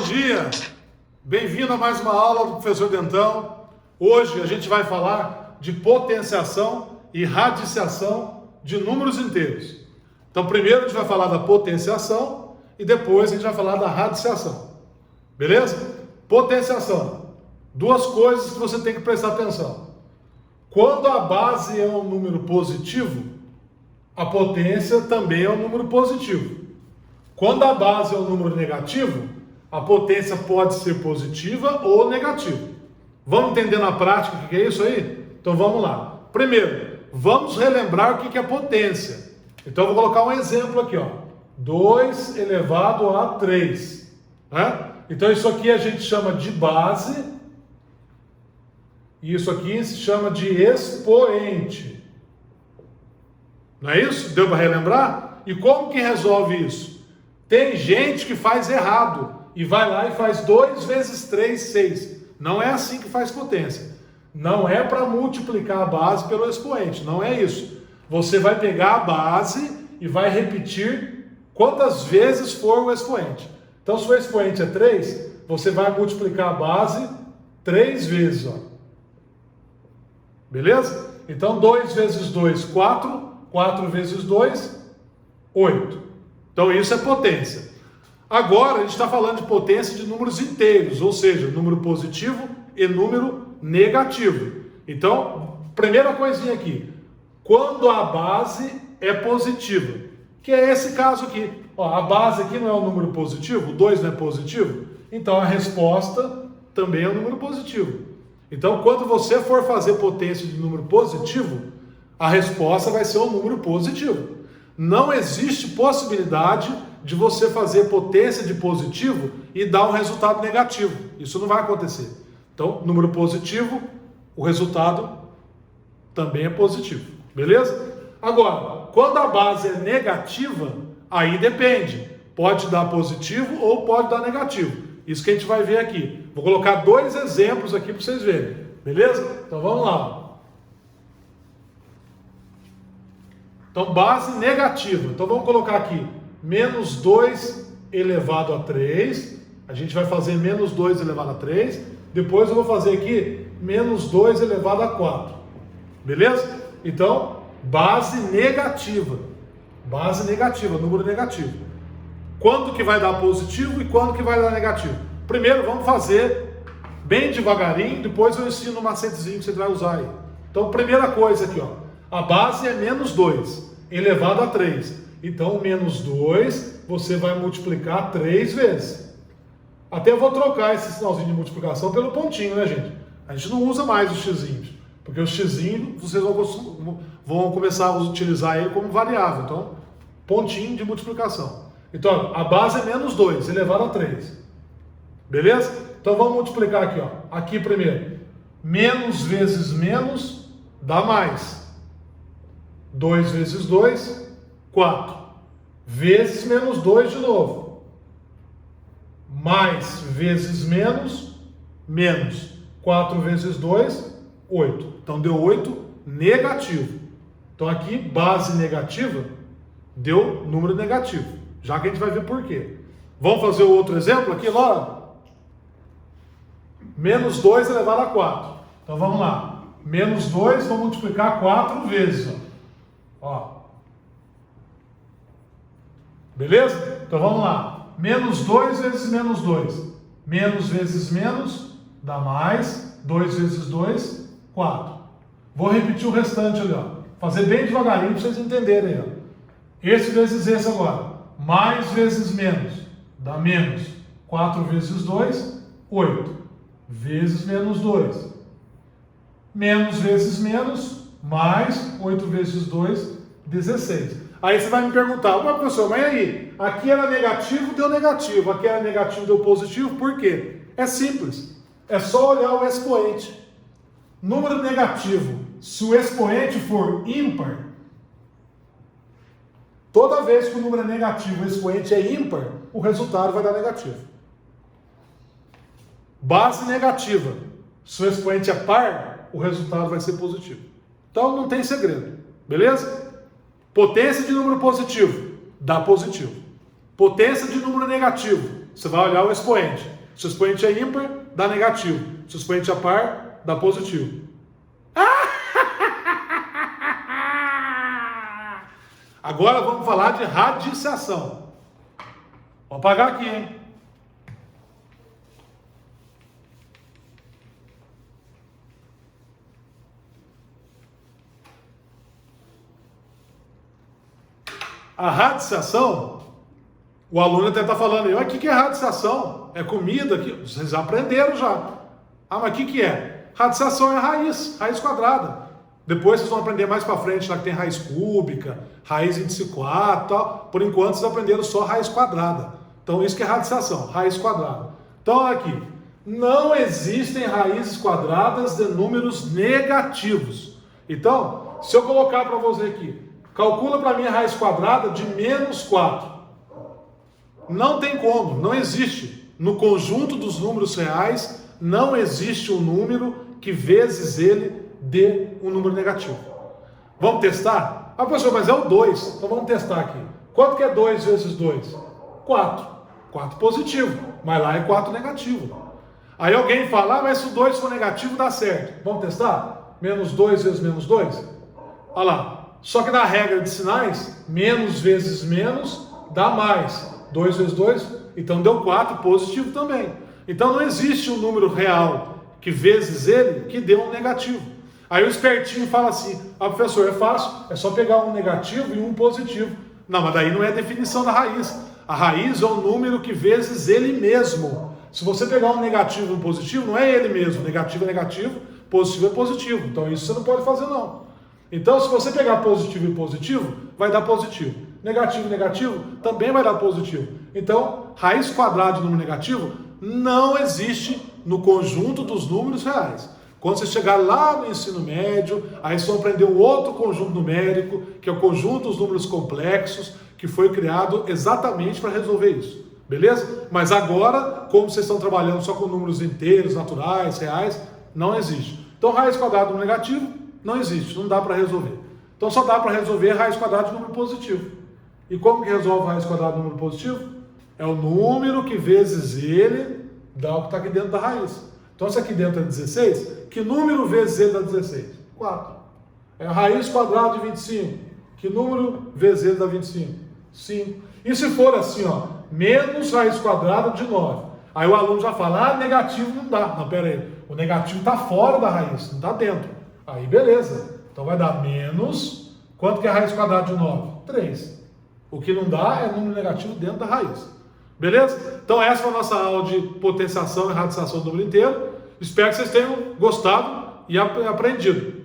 dia! Bem-vindo a mais uma aula do professor Dentão. Hoje a gente vai falar de potenciação e radiciação de números inteiros. Então primeiro a gente vai falar da potenciação e depois a gente vai falar da radiciação. Beleza? Potenciação. Duas coisas que você tem que prestar atenção. Quando a base é um número positivo, a potência também é um número positivo. Quando a base é um número negativo, a potência pode ser positiva ou negativa. Vamos entender na prática o que é isso aí? Então vamos lá. Primeiro, vamos relembrar o que é potência. Então eu vou colocar um exemplo aqui, ó. 2 elevado a 3. Né? Então isso aqui a gente chama de base. E isso aqui se chama de expoente. Não é isso? Deu para relembrar? E como que resolve isso? Tem gente que faz errado e vai lá e faz 2 vezes 3, 6. Não é assim que faz potência. Não é para multiplicar a base pelo expoente, não é isso. Você vai pegar a base e vai repetir quantas vezes for o expoente. Então, se o expoente é 3, você vai multiplicar a base 3 vezes. Ó. Beleza? Então, 2 vezes 2, 4. 4 vezes 2, 8. Então, isso é potência. Agora, a gente está falando de potência de números inteiros, ou seja, número positivo e número negativo. Então, primeira coisinha aqui. Quando a base é positiva, que é esse caso aqui. Ó, a base aqui não é um número positivo, o 2 não é positivo, então a resposta também é um número positivo. Então, quando você for fazer potência de número positivo, a resposta vai ser um número positivo. Não existe possibilidade de você fazer potência de positivo e dar um resultado negativo. Isso não vai acontecer. Então, número positivo, o resultado também é positivo. Beleza? Agora, quando a base é negativa, aí depende. Pode dar positivo ou pode dar negativo. Isso que a gente vai ver aqui. Vou colocar 2 exemplos aqui para vocês verem. Beleza? Então vamos lá. Então, base negativa. Então, vamos colocar aqui menos 2 elevado a 3. A gente vai fazer menos 2 elevado a 3. Depois eu vou fazer aqui menos 2 elevado a 4. Beleza? Então, base negativa. Base negativa, número negativo. Quando que vai dar positivo e quando que vai dar negativo? Primeiro, vamos fazer bem devagarinho. Depois eu ensino um macetezinho que você vai usar aí. Então, primeira coisa aqui, ó. A base é menos 2 elevado a 3. Então, menos 2 você vai multiplicar 3 vezes. Até eu vou trocar esse sinalzinho de multiplicação pelo pontinho, né, gente? A gente não usa mais os xizinhos, porque os xizinhos vocês vão começar a utilizar ele como variável. Então, pontinho de multiplicação. Então, a base é menos 2 elevado a 3. Beleza? Então, vamos multiplicar aqui, ó. Aqui primeiro. Menos vezes menos dá mais. 2 vezes 2, 4. Vezes menos 2 de novo. Mais vezes menos, menos. 4 vezes 2, 8. Então deu 8 negativo. Então aqui, base negativa, deu número negativo. Já que a gente vai ver por quê. Vamos fazer o outro exemplo aqui, Laura? Menos 2 elevado a 4. Então vamos lá. Menos 2, vamos multiplicar 4 vezes, ó. Ó. Beleza? Então vamos lá. Menos 2 vezes menos 2. Menos vezes menos dá mais. 2 vezes 2, 4. Vou repetir o restante ali, ó. Fazer bem devagarinho para vocês entenderem, ó. Esse vezes esse agora. Mais vezes menos dá menos. 4 vezes 2, 8. Vezes menos 2. Menos vezes menos, mais 8 vezes 2, 16. Aí você vai me perguntar, professor, mas aí? Aqui era negativo, deu negativo. Aqui era negativo, deu positivo. Por quê? É simples. É só olhar o expoente. Número negativo, se o expoente for ímpar, toda vez que o número é negativo e o expoente é ímpar, o resultado vai dar negativo. Base negativa, se o expoente é par, o resultado vai ser positivo. Então não tem segredo, beleza? Potência de número positivo, dá positivo. Potência de número negativo, Você vai olhar o expoente. Se o expoente é ímpar, dá negativo. Se o expoente é par, dá positivo. Agora vamos falar de radiciação. Vou apagar aqui, hein? A radiciação, o aluno até está falando aí, o que é radiciação? É comida? Vocês aprenderam já. Ah, mas o que é? Radiciação é raiz quadrada. Depois vocês vão aprender mais para frente, lá que tem raiz cúbica, raiz índice 4 e tal. Por enquanto vocês aprenderam só raiz quadrada. Então isso que é radiciação, raiz quadrada. Então aqui, não existem raízes quadradas de números negativos. Então, se eu colocar para você aqui, calcula para mim a raiz quadrada de menos 4. Não tem como, não existe. No conjunto dos números reais, não existe um número que vezes ele dê um número negativo. Vamos testar? Ah, professor, mas é o 2. Então vamos testar aqui. Quanto que é 2 vezes 2? 4. 4 positivo, mas lá é 4 negativo. Aí alguém fala, mas se o 2 for negativo dá certo. Vamos testar? Menos 2 vezes menos 2? Olha lá. Só que na regra de sinais, menos vezes menos dá mais. 2 vezes 2, então deu 4 positivo também. Então não existe um número real que vezes ele que dê um negativo. Aí o espertinho fala assim, ah, professor, é fácil, é só pegar um negativo e um positivo. Não, mas daí não é a definição da raiz. A raiz é um número que vezes ele mesmo. Se você pegar um negativo e um positivo, não é ele mesmo. Negativo é negativo, positivo é positivo. Então isso você não pode fazer não. Então se você pegar positivo e positivo, vai dar positivo. Negativo e negativo também vai dar positivo. Então, raiz quadrada de número negativo não existe no conjunto dos números reais. Quando você chegar lá no ensino médio, aí vocês vão aprender um outro conjunto numérico, que é o conjunto dos números complexos, que foi criado exatamente para resolver isso. Beleza? Mas agora, como vocês estão trabalhando só com números inteiros, naturais, reais, não existe. Então, raiz quadrada de número negativo não existe, não dá para resolver. Então, só dá para resolver raiz quadrada de número positivo. E como que resolve raiz quadrada de número positivo? É o número que vezes ele dá o que está aqui dentro da raiz. Então, se aqui dentro é 16, que número vezes ele dá 16? 4. É a raiz quadrada de 25. Que número vezes ele dá 25? 5. E se for assim, ó, menos raiz quadrada de 9? Aí o aluno já fala, ah, negativo não dá. Não, pera aí, o negativo está fora da raiz, não está dentro. Aí beleza. Então vai dar menos, quanto que é a raiz quadrada de 9? 3. O que não dá é número negativo dentro da raiz. Beleza? Então essa foi a nossa aula de potenciação e radiciação do número inteiro. Espero que vocês tenham gostado e aprendido.